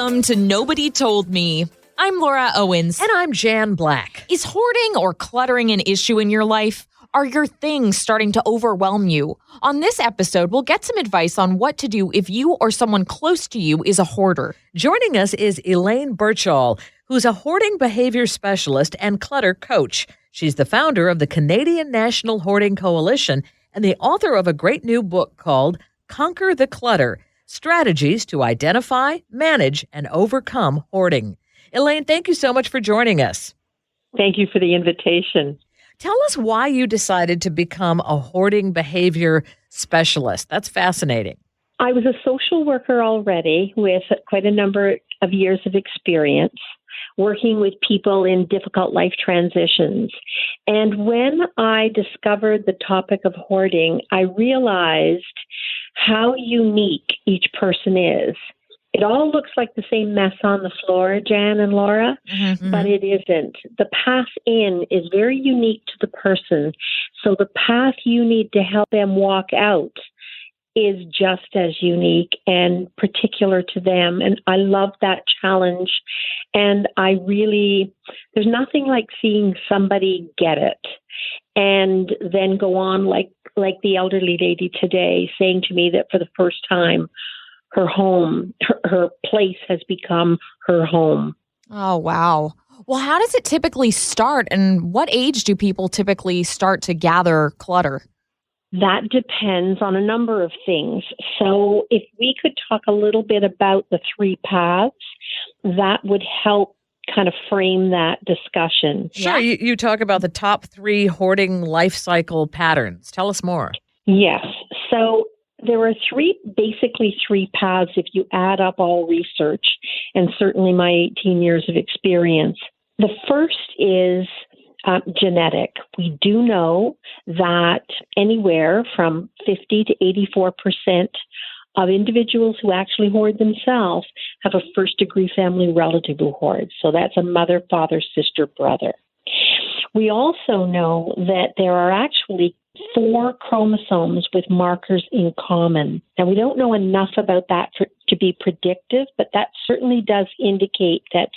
Welcome to Nobody Told Me. I'm Laura Owens. And I'm Jan Black. Is hoarding or cluttering an issue in your life? Are your things starting to overwhelm you? On this episode, we'll get some advice on what to do if you or someone close to you is a hoarder. Joining us is Elaine Burchall, who's a hoarding behavior specialist and clutter coach. She's the founder of the Canadian National Hoarding Coalition and the author of a great new book called Conquer the Clutter: Strategies to Identify, Manage, and Overcome Hoarding. Elaine, thank you so much for joining us. Thank you for the invitation. Tell us why you decided to become a hoarding behavior specialist. That's fascinating. I was a social worker already with quite a number of years of experience working with people in difficult life transitions. And when I discovered the topic of hoarding, I realized how unique each person is. It all looks like the same mess on the floor, Jan and Laura, but it isn't. The path in is very unique to the person. So the path you need to help them walk out is just as unique and particular to them. And I love that challenge. And there's nothing like seeing somebody get it and then go on like the elderly lady today saying to me that for the first time, her home, her place has become her home. Oh, wow. Well, how does it typically start, and what age do people typically start to gather clutter? That depends on a number of things. So if we could talk a little bit about the three paths, that would help kind of frame that discussion. Sure. Yeah. You talk about the top 3 hoarding life cycle patterns. Tell us more. Yes. So there are basically three paths if you add up all research, and certainly my 18 years of experience. The first is genetic. We do know that anywhere from 50 to 84% of individuals who actually hoard themselves have a first-degree family relative who hoards. So that's a mother, father, sister, brother. We also know that there are actually 4 chromosomes with markers in common. Now, we don't know enough about that to be predictive, but that certainly does indicate that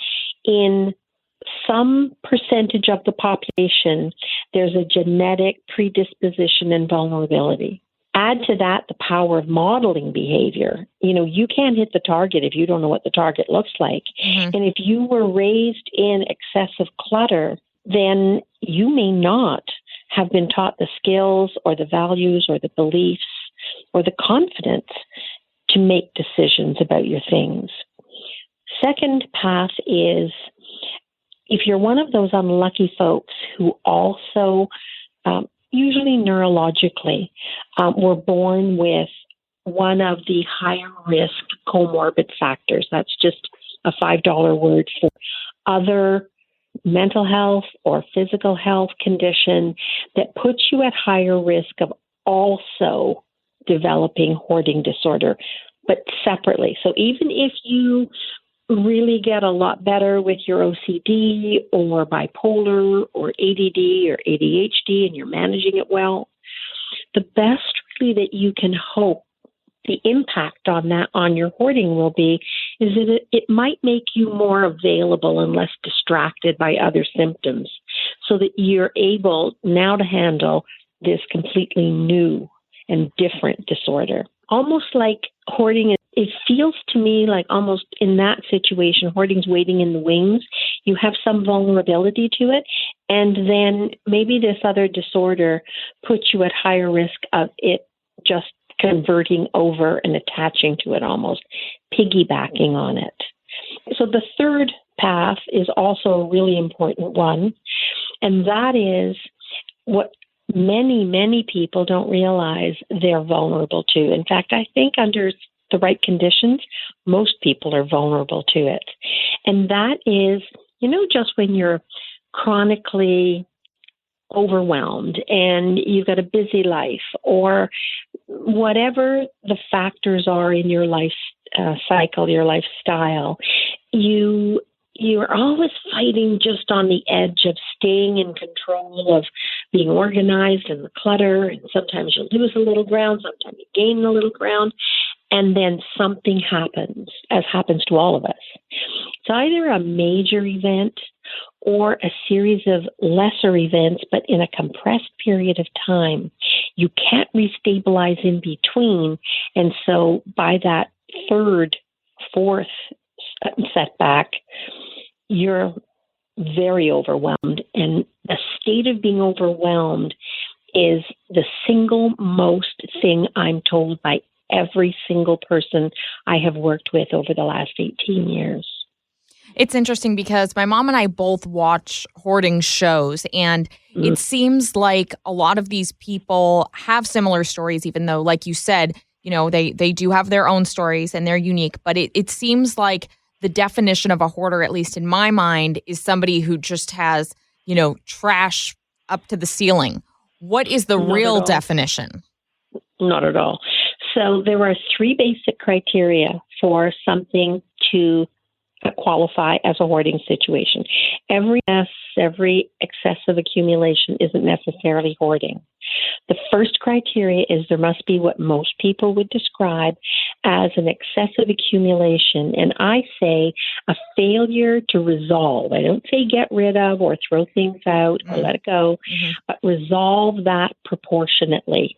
in some percentage of the population, there's a genetic predisposition and vulnerability. Add to that the power of modeling behavior. You can't hit the target if you don't know what the target looks like. And if you were raised in excessive clutter, then you may not have been taught the skills or the values or the beliefs or the confidence to make decisions about your things. Second path is if you're one of those unlucky folks who also, usually neurologically, were born with one of the higher risk comorbid factors. That's just a $5 word for other mental health or physical health condition that puts you at higher risk of also developing hoarding disorder, but separately. So even if you really get a lot better with your OCD or bipolar or ADD or ADHD and you're managing it well, the best really that you can hope the impact on that on your hoarding will be is that it might make you more available and less distracted by other symptoms so that you're able now to handle this completely new and different disorder. Almost like hoarding, it feels to me like almost in that situation, hoarding's waiting in the wings. You have some vulnerability to it, and then maybe this other disorder puts you at higher risk of it just converting over and attaching to it, almost piggybacking on it. So the third path is also a really important one, and that is what many people don't realize they're vulnerable to. In fact, I think under the right conditions, most people are vulnerable to it. And that is, just when you're chronically overwhelmed and you've got a busy life or whatever the factors are in your life cycle, your lifestyle, you're always fighting just on the edge of staying in control of being organized and the clutter. And sometimes you lose a little ground, sometimes you gain a little ground. and then something happens, as happens to all of us. It's either a major event or a series of lesser events, but in a compressed period of time. You can't restabilize in between. And so by that third, fourth setback, you're very overwhelmed. And the state of being overwhelmed is the single most thing I'm told by every single person I have worked with over the last 18 years. It's interesting because my mom and I both watch hoarding shows, and it seems like a lot of these people have similar stories, even though, like you said, they do have their own stories and they're unique. But it seems like the definition of a hoarder, at least in my mind, is somebody who just has, trash up to the ceiling. What is the real definition? Not at all. So there are three basic criteria for something to qualify as a hoarding situation. Every excessive accumulation isn't necessarily hoarding. The first criteria is there must be what most people would describe as an excessive accumulation. And I say a failure to resolve. I don't say get rid of or throw things out or let it go, but resolve that proportionately.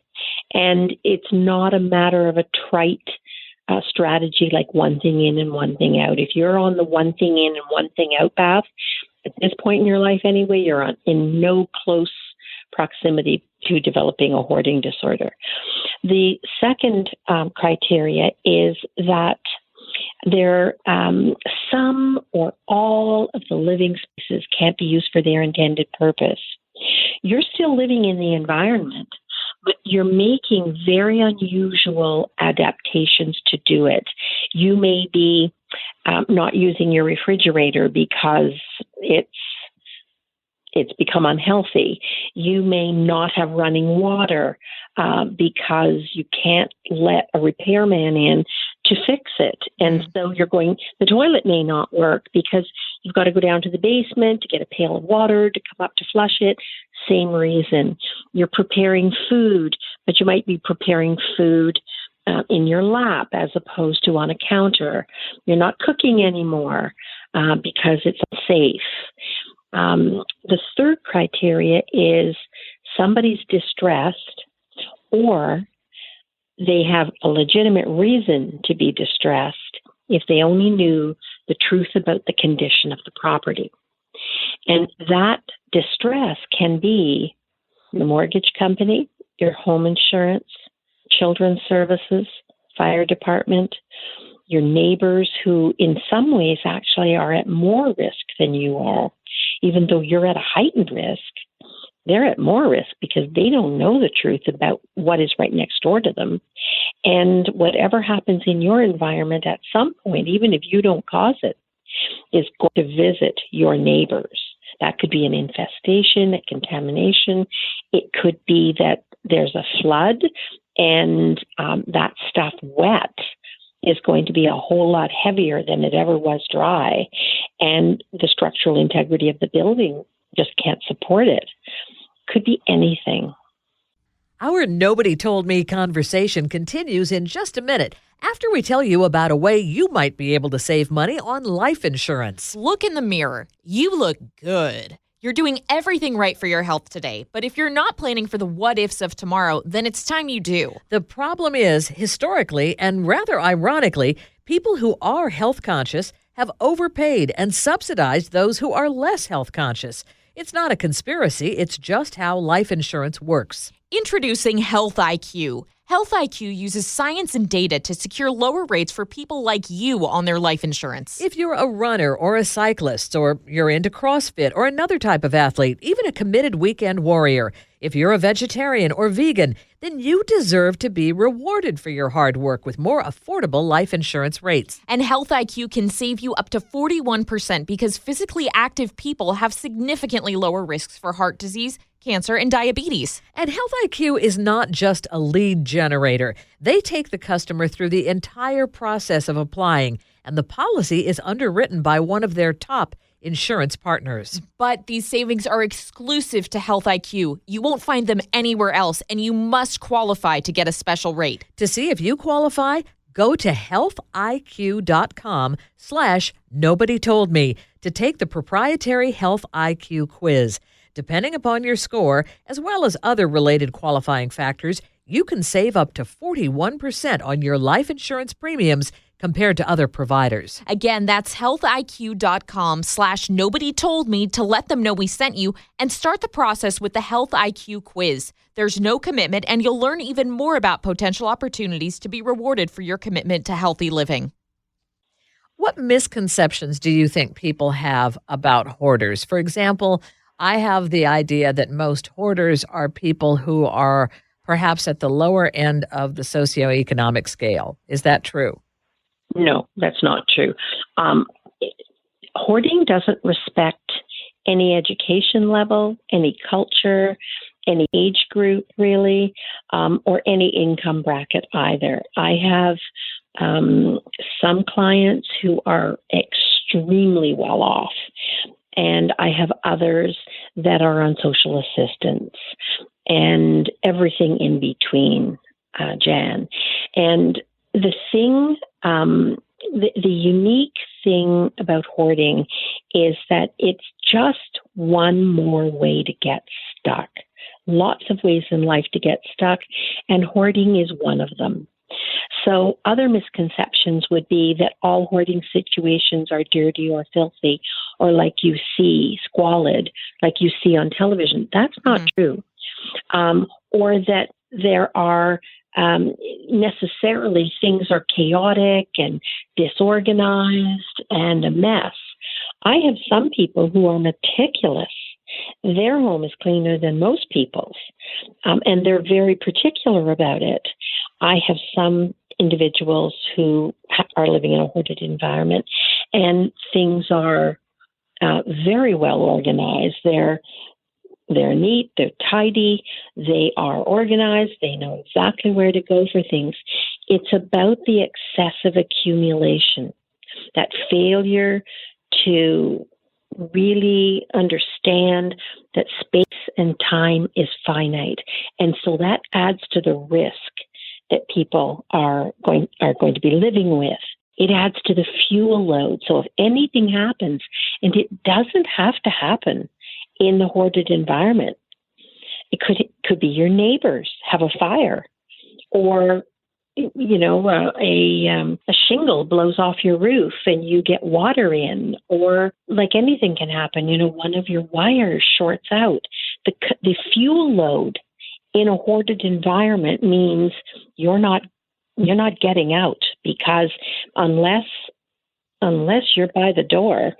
And it's not a matter of a trite strategy like one thing in and one thing out. If you're on the one thing in and one thing out path, at this point in your life anyway, you're in no close proximity to developing a hoarding disorder. The second criteria is that there some or all of the living spaces can't be used for their intended purpose. You're still living in the environment, but you're making very unusual adaptations to do it. You may be not using your refrigerator because it's become unhealthy. You may not have running water because you can't let a repairman in to fix it. And so the toilet may not work because you've got to go down to the basement to get a pail of water to come up to flush it. Same reason. You're preparing food, but you might be preparing food in your lap as opposed to on a counter. You're not cooking anymore because it's unsafe. The third criteria is somebody's distressed or they have a legitimate reason to be distressed if they only knew the truth about the condition of the property. And that distress can be the mortgage company, your home insurance, children's services, fire department, your neighbors who in some ways actually are at more risk than you are. Even though you're at a heightened risk, they're at more risk because they don't know the truth about what is right next door to them. And whatever happens in your environment at some point, even if you don't cause it, is going to visit your neighbors. That could be an infestation, a contamination. It could be that there's a flood and that stuff wet is going to be a whole lot heavier than it ever was dry. And the structural integrity of the building just can't support it. Could be anything. Our Nobody Told Me conversation continues in just a minute after we tell you about a way you might be able to save money on life insurance. Look in the mirror. You look good. You're doing everything right for your health today. But if you're not planning for the what ifs of tomorrow, then it's time you do. The problem is, historically and rather ironically, people who are health conscious have overpaid and subsidized those who are less health conscious. It's not a conspiracy. It's just how life insurance works. Introducing Health IQ. Health IQ uses science and data to secure lower rates for people like you on their life insurance. If you're a runner or a cyclist, or you're into CrossFit or another type of athlete, even a committed weekend warrior, if you're a vegetarian or vegan, then you deserve to be rewarded for your hard work with more affordable life insurance rates. And Health IQ can save you up to 41% because physically active people have significantly lower risks for heart disease, cancer, and diabetes. And Health IQ is not just a lead generator. They take the customer through the entire process of applying, and the policy is underwritten by one of their top insurance partners. But these savings are exclusive to Health IQ. You won't find them anywhere else, and you must qualify to get a special rate. To see if you qualify, Go to healthiq.com/nobodytoldme to take the proprietary Health IQ quiz. Depending upon your score, as well as other related qualifying factors, you can save up to 41% on your life insurance premiums compared to other providers. Again, that's healthiq.com/nobodytoldme to let them know we sent you and start the process with the Health IQ quiz. There's no commitment, and you'll learn even more about potential opportunities to be rewarded for your commitment to healthy living. What misconceptions do you think people have about hoarders? For example, I have the idea that most hoarders are people who are perhaps at the lower end of the socioeconomic scale. Is that true? No, that's not true. Hoarding doesn't respect any education level, any culture, any age group, really, or any income bracket either. I have some clients who are extremely well off, and I have others that are on social assistance, and everything in between, Jan. And the thing, the unique thing about hoarding is that it's just one more way to get stuck. Lots of ways in life to get stuck, and hoarding is one of them. So other misconceptions would be that all hoarding situations are dirty or filthy, or like you see, squalid, like you see on television. That's not true. Or that there are necessarily things are chaotic and disorganized and a mess. I have some people who are meticulous. Their home is cleaner than most people's, and they're very particular about it. I have some individuals who are living in a hoarded environment, and things are very well organized. They're neat, they're tidy, they are organized, they know exactly where to go for things. It's about the excessive accumulation, that failure to really understand that space and time is finite. And so that adds to the risk that people are going to be living with. It adds to the fuel load. So if anything happens, and it doesn't have to happen in the hoarded environment, it could be your neighbors have a fire, or a shingle blows off your roof and you get water in, or like anything can happen. One of your wires shorts out. The fuel load in a hoarded environment means you're not getting out, because unless you're by the door,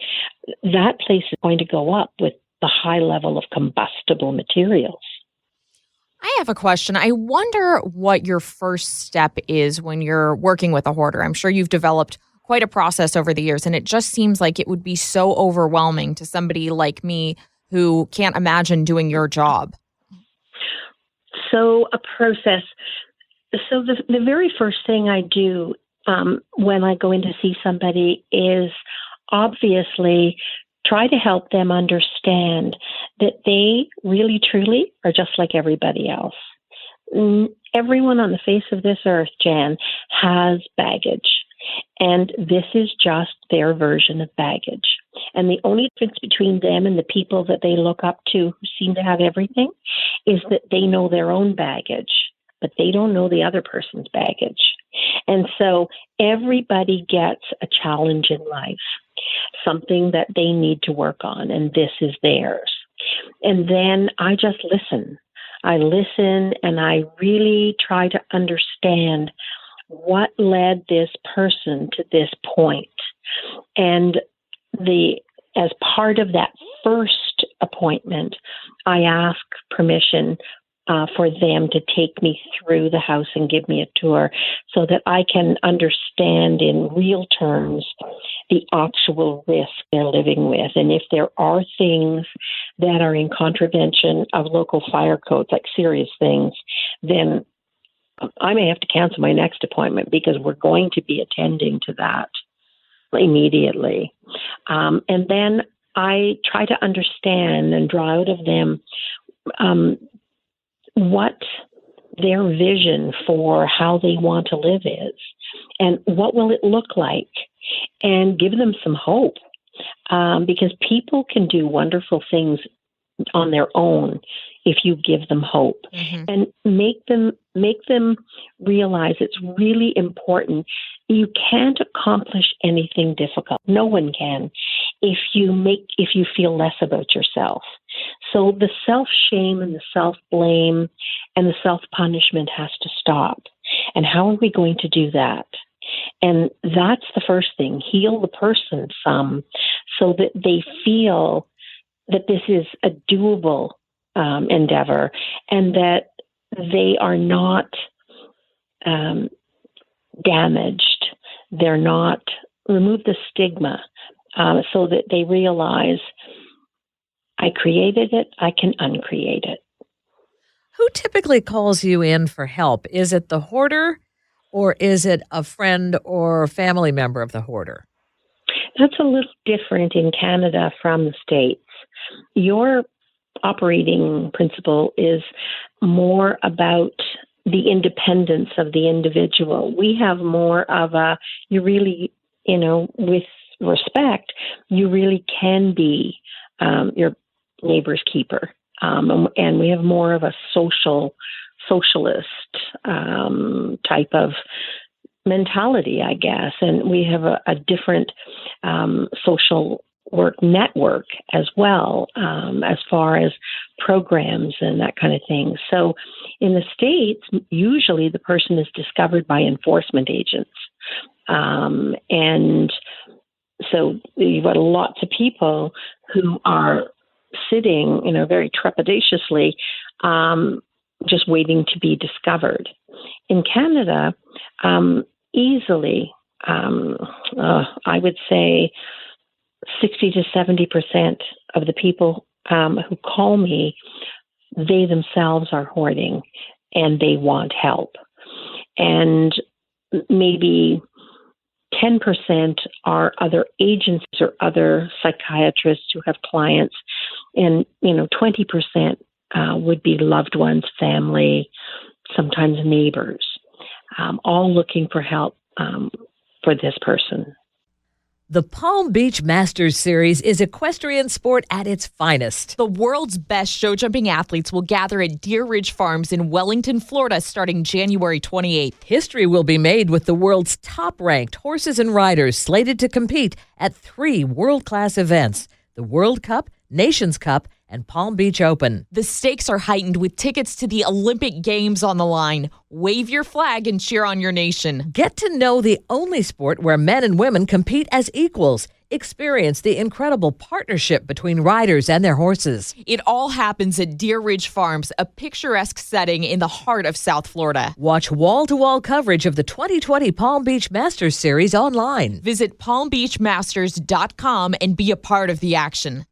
that place is going to go up with the high level of combustible materials. I have a question. I wonder what your first step is when you're working with a hoarder. I'm sure you've developed quite a process over the years, and it just seems like it would be so overwhelming to somebody like me who can't imagine doing your job. So a process. So the very first thing I do when I go in to see somebody is obviously try to help them understand that they really, truly are just like everybody else. Everyone on the face of this earth, Jan, has baggage. And this is just their version of baggage. And the only difference between them and the people that they look up to who seem to have everything is that they know their own baggage, but they don't know the other person's baggage. And so everybody gets a challenge in life, something that they need to work on, and this is theirs. And then I just listen. I listen, and I really try to understand what led this person to this point. And as part of that first appointment, I ask permission for them to take me through the house and give me a tour so that I can understand in real terms the actual risk they're living with. And if there are things that are in contravention of local fire codes, like serious things, then I may have to cancel my next appointment because we're going to be attending to that immediately. And then I try to understand and draw out of them what their vision for how they want to live is, and what will it look like, and give them some hope, because people can do wonderful things on their own if you give them hope, and make them realize it's really important. You can't accomplish anything difficult. No one can if you feel less about yourself. So the self-shame and the self-blame and the self-punishment has to stop. And how are we going to do that? And that's the first thing. Heal the person some so that they feel that this is a doable endeavor, and that they are not damaged. They're not, remove the stigma, so that they realize, I created it, I can uncreate it. Who typically calls you in for help? Is it the hoarder, or is it a friend or family member of the hoarder? That's a little different in Canada from the States. Your operating principle is more about the independence of the individual. We have more of a, you really, with respect, you really can be your neighbor's keeper. And we have more of a socialist type of mentality, I guess. And we have a different social work network as well, as far as programs and that kind of thing. So in the States, usually the person is discovered by enforcement agents. And so you've got lots of people who are sitting, very trepidatiously, just waiting to be discovered. In Canada, easily, I would say 60 to 70% of the people who call me, they themselves are hoarding and they want help. And maybe 10% are other agencies or other psychiatrists who have clients. And, 20% would be loved ones, family, sometimes neighbors, all looking for help for this person. The Palm Beach Masters Series is equestrian sport at its finest. The world's best show jumping athletes will gather at Deer Ridge Farms in Wellington, Florida, starting January 28th. History will be made with the world's top-ranked horses and riders slated to compete at 3 world-class events: the World Cup, Nations Cup, and Palm Beach Open. The stakes are heightened with tickets to the Olympic Games on the line. Wave your flag and cheer on your nation. Get to know the only sport where men and women compete as equals. Experience the incredible partnership between riders and their horses. It all happens at Deer Ridge Farms, a picturesque setting in the heart of South Florida. Watch wall-to-wall coverage of the 2020 Palm Beach Masters Series online. Visit palmbeachmasters.com and be a part of the action.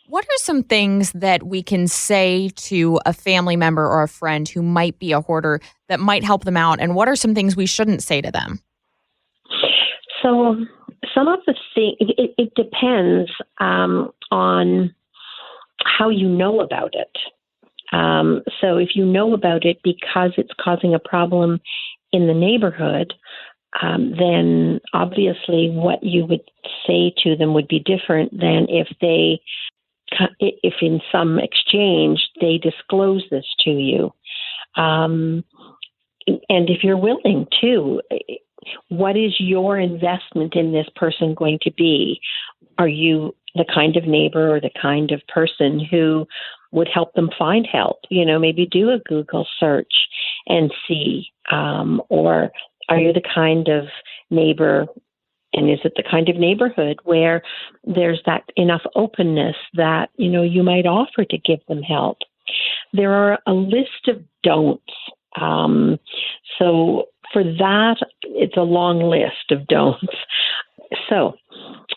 What are some things that we can say to a family member or a friend who might be a hoarder that might help them out? And what are some things we shouldn't say to them? So some of the things, it depends on how you know about it. So if you know about it because it's causing a problem in the neighborhood, then obviously what you would say to them would be different than if in some exchange they disclose this to you. And if you're willing to, what is your investment in this person going to be? Are you the kind of neighbor or the kind of person who would help them find help? Maybe do a Google search and see. Or are you the kind of neighbor, and is it the kind of neighborhood where there's that enough openness that, you might offer to give them help? There are a list of don'ts. So for that, it's a long list of don'ts. So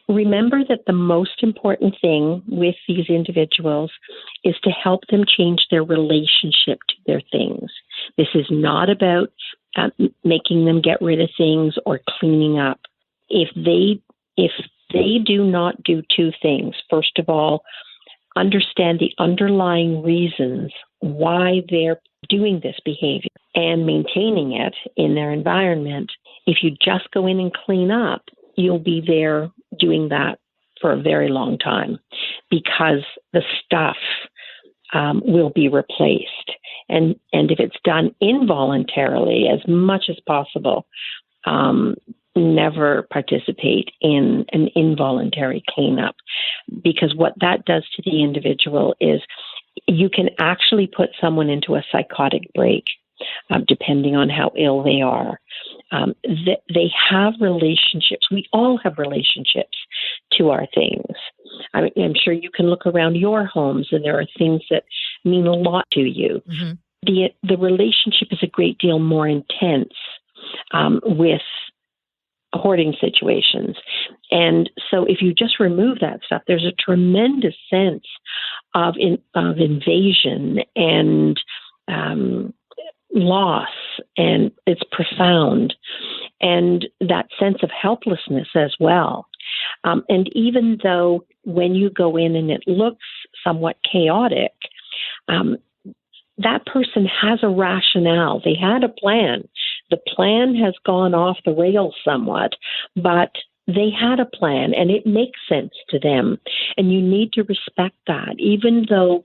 remember that the most important thing with these individuals is to help them change their relationship to their things. This is not about making them get rid of things or cleaning up. If they do not do 2 things, first of all, understand the underlying reasons why they're doing this behavior and maintaining it in their environment. If you just go in and clean up, you'll be there doing that for a very long time because the stuff will be replaced. And if it's done involuntarily, as much as possible, never participate in an involuntary cleanup, because what that does to the individual is you can actually put someone into a psychotic break, depending on how ill they are. They have relationships. We all have relationships to our things. I'm sure you can look around your homes and there are things that mean a lot to you. Mm-hmm. The relationship is a great deal more intense with hoarding situations. And so if you just remove that stuff, there's a tremendous sense of invasion and loss, and it's profound. And that sense of helplessness as well. And even though when you go in and it looks somewhat chaotic, that person has a rationale. They had a plan. The plan has gone off the rails somewhat, but they had a plan and it makes sense to them. And you need to respect that, even though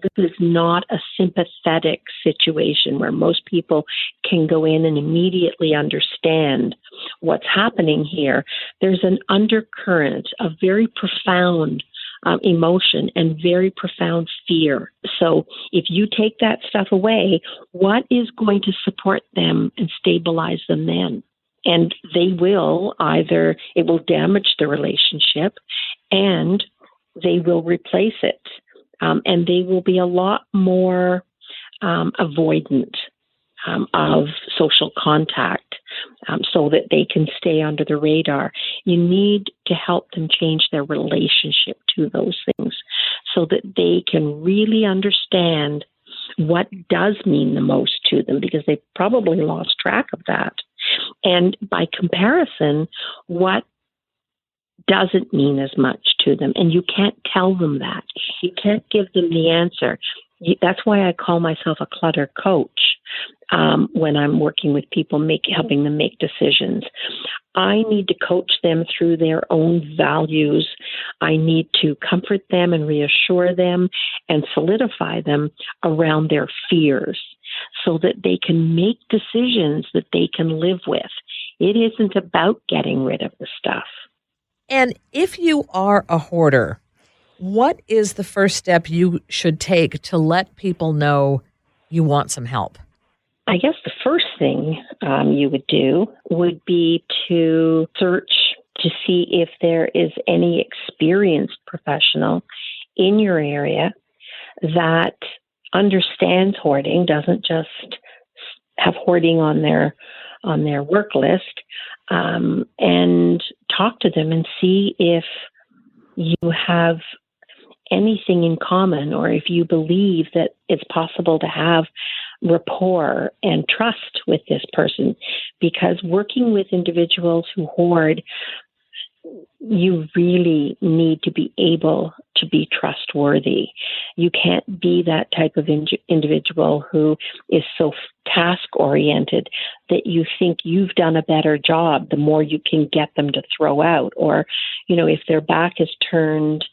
this is not a sympathetic situation where most people can go in and immediately understand what's happening here. There's an undercurrent of very profound emotion and very profound fear. So if you take that stuff away, what is going to support them and stabilize them then? And they will either, it will damage the relationship and they will replace it. And they will be a lot more avoidant of social contact so that they can stay under the radar. You need to help them change their relationship to those things so that they can really understand what does mean the most to them, because they probably lost track of that. And by comparison, what doesn't mean as much to them. And you can't tell them that. You can't give them the answer. That's why I call myself a clutter coach when I'm working with people, helping them make decisions. I need to coach them through their own values. I need to comfort them and reassure them and solidify them around their fears so that they can make decisions that they can live with. It isn't about getting rid of the stuff. And if you are a hoarder, what is the first step you should take to let people know you want some help? I guess the first thing you would do would be to search to see if there is any experienced professional in your area that understands hoarding, doesn't just have hoarding on their work list, and talk to them and see if you have anything in common, or if you believe that it's possible to have rapport and trust with this person. Because working with individuals who hoard, you really need to be able to be trustworthy. You can't be that type of individual who is so task-oriented that you think you've done a better job the more you can get them to throw out. Or, if their back is turned,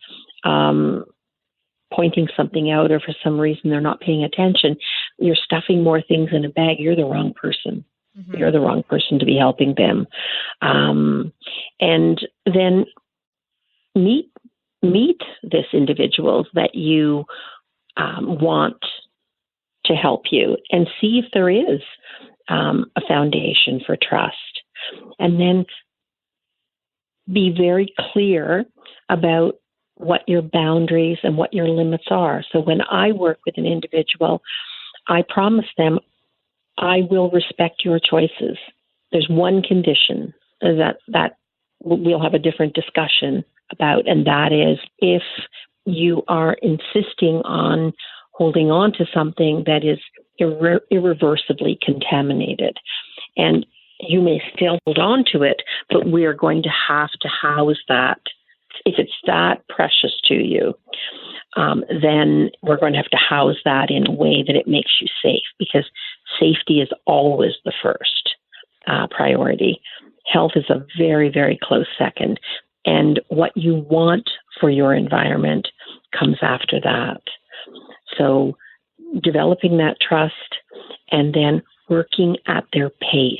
pointing something out, or for some reason they're not paying attention, you're stuffing more things in a bag. You're the wrong person. Mm-hmm. You're the wrong person to be helping them. And then meet this individual that you want to help you, and see if there is a foundation for trust. And then be very clear about what your boundaries and what your limits are. So when I work with an individual, I promise them I will respect your choices. There's one condition that we'll have a different discussion about, and that is if you are insisting on holding on to something that is irreversibly contaminated. And you may still hold on to it, but we are going to have to house that if it's that precious to you, then we're going to have to house that in a way that it makes you safe, because safety is always the first priority. Health is a very, very close second. And what you want for your environment comes after that. So developing that trust and then working at their pace.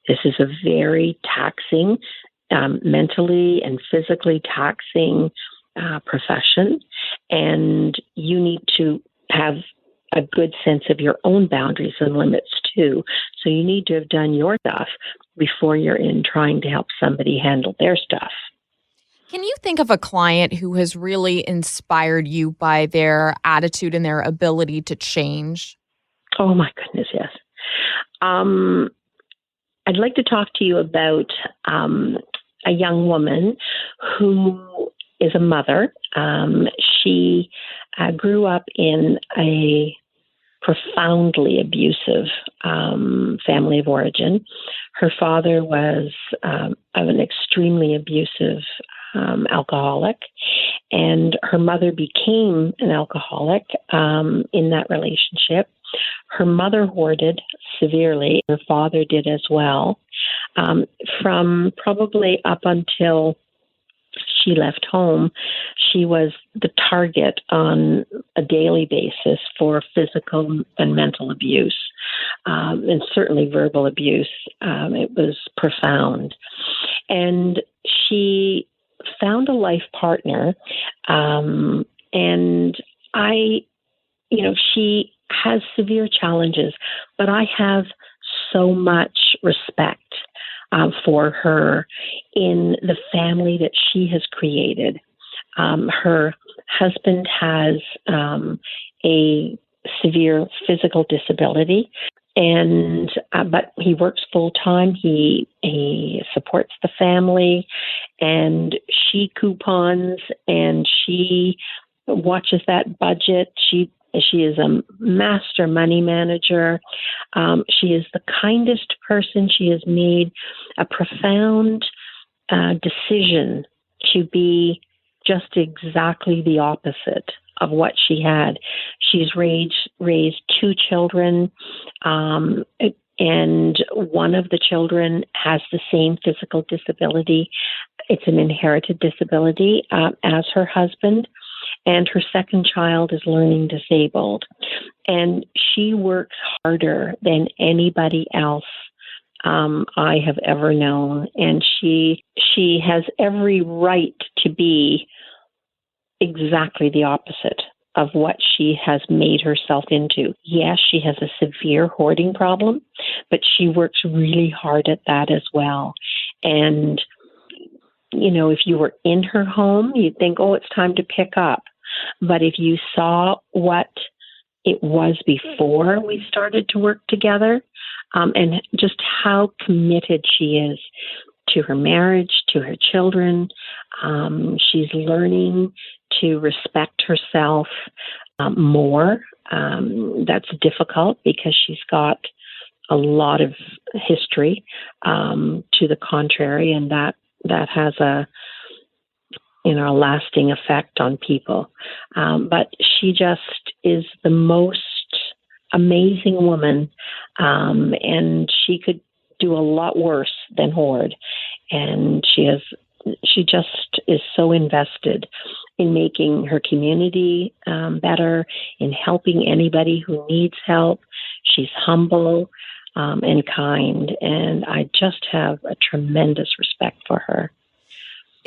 This is a very taxing, mentally and physically taxing profession, and you need to have a good sense of your own boundaries and limits too. So you need to have done your stuff before you're in trying to help somebody handle their stuff. Can you think of a client who has really inspired you by their attitude and their ability to change? Oh my goodness, yes. I'd like to talk to you about a young woman who is a mother. She grew up in a profoundly abusive family of origin. Her father was of an extremely abusive alcoholic, and her mother became an alcoholic in that relationship. Her mother hoarded severely. Her father did as well. From probably up until she left home, she was the target on a daily basis for physical and mental abuse, and certainly verbal abuse. It was profound. And she found a life partner, and she has severe challenges, but I have so much respect for her in the family that she has created. Her husband has a severe physical disability, and but he works full time. He supports the family, and she coupons and she watches that budget. She is a master money manager. She is the kindest person. She has made a profound decision to be just exactly the opposite of what she had. She's raised two children, and one of the children has the same physical disability. It's an inherited disability as her husband. And her second child is learning disabled. And she works harder than anybody else I have ever known. And she has every right to be exactly the opposite of what she has made herself into. Yes, she has a severe hoarding problem, but she works really hard at that as well. And, if you were in her home, you'd think, oh, it's time to pick up. But if you saw what it was before we started to work together, and just how committed she is to her marriage, to her children, she's learning to respect herself more. That's difficult because she's got a lot of history to the contrary, and that has a lasting effect on people. But she just is the most amazing woman, and she could do a lot worse than hoard. And she just is so invested in making her community better, in helping anybody who needs help. She's humble and kind, and I just have a tremendous respect for her.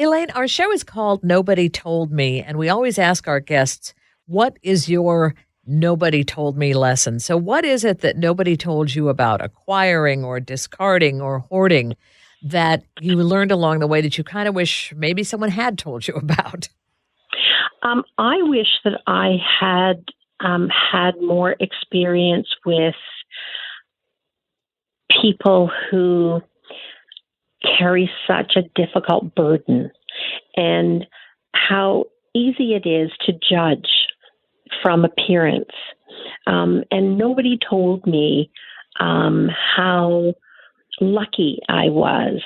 Elaine, our show is called Nobody Told Me, and we always ask our guests, what is your nobody told me lesson? So what is it that nobody told you about acquiring or discarding or hoarding that you learned along the way that you kind of wish maybe someone had told you about? I wish that I had had more experience with people who carry such a difficult burden, and how easy it is to judge from appearance. And nobody told me how lucky I was,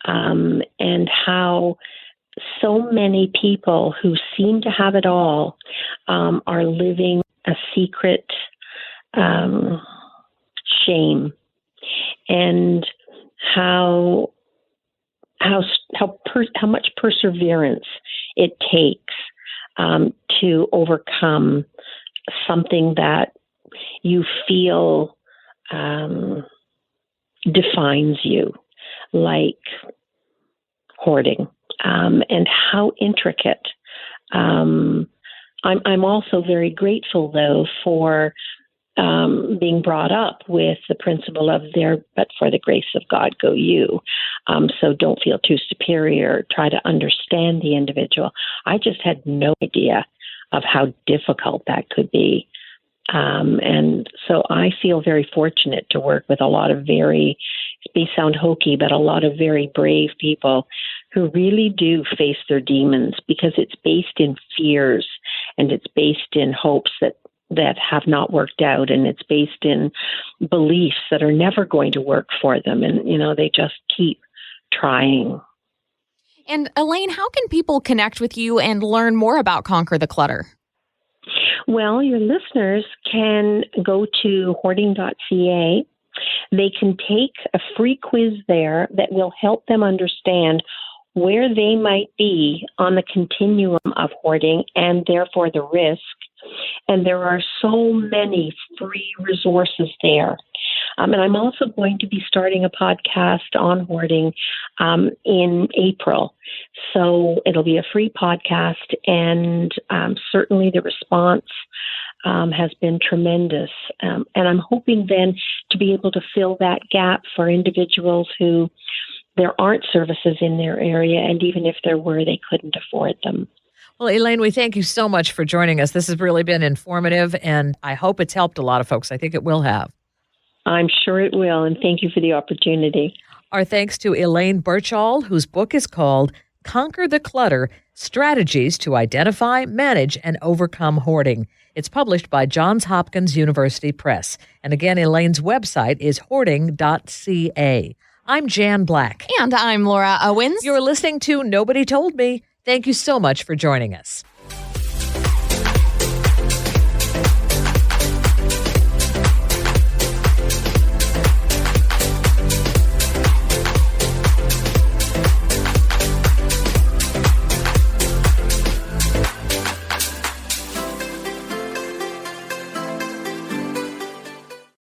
and how so many people who seem to have it all are living a secret shame, and how much perseverance it takes to overcome something that you feel defines you, like hoarding, and how intricate. I'm also very grateful, though, for being brought up with the principle of there, but for the grace of God go you. So don't feel too superior. Try to understand the individual. I just had no idea of how difficult that could be. And so I feel very fortunate to work with a lot of it may sound hokey, but a lot of very brave people who really do face their demons, because it's based in fears and it's based in hopes that have not worked out, and it's based in beliefs that are never going to work for them. And, they just keep trying. And Elaine, how can people connect with you and learn more about Conquer the Clutter? Well, your listeners can go to hoarding.ca. They can take a free quiz there that will help them understand where they might be on the continuum of hoarding and therefore the risk. And there are so many free resources there. And I'm also going to be starting a podcast on hoarding in April. So it'll be a free podcast, and certainly the response has been tremendous. And I'm hoping then to be able to fill that gap for individuals who there aren't services in their area, and even if there were, they couldn't afford them. Well, Elaine, we thank you so much for joining us. This has really been informative, and I hope it's helped a lot of folks. I think it will have. I'm sure it will, and thank you for the opportunity. Our thanks to Elaine Burchall, whose book is called Conquer the Clutter, Strategies to Identify, Manage, and Overcome Hoarding. It's published by Johns Hopkins University Press. And again, Elaine's website is hoarding.ca. I'm Jan Black. And I'm Laura Owens. You're listening to Nobody Told Me. Thank you so much for joining us.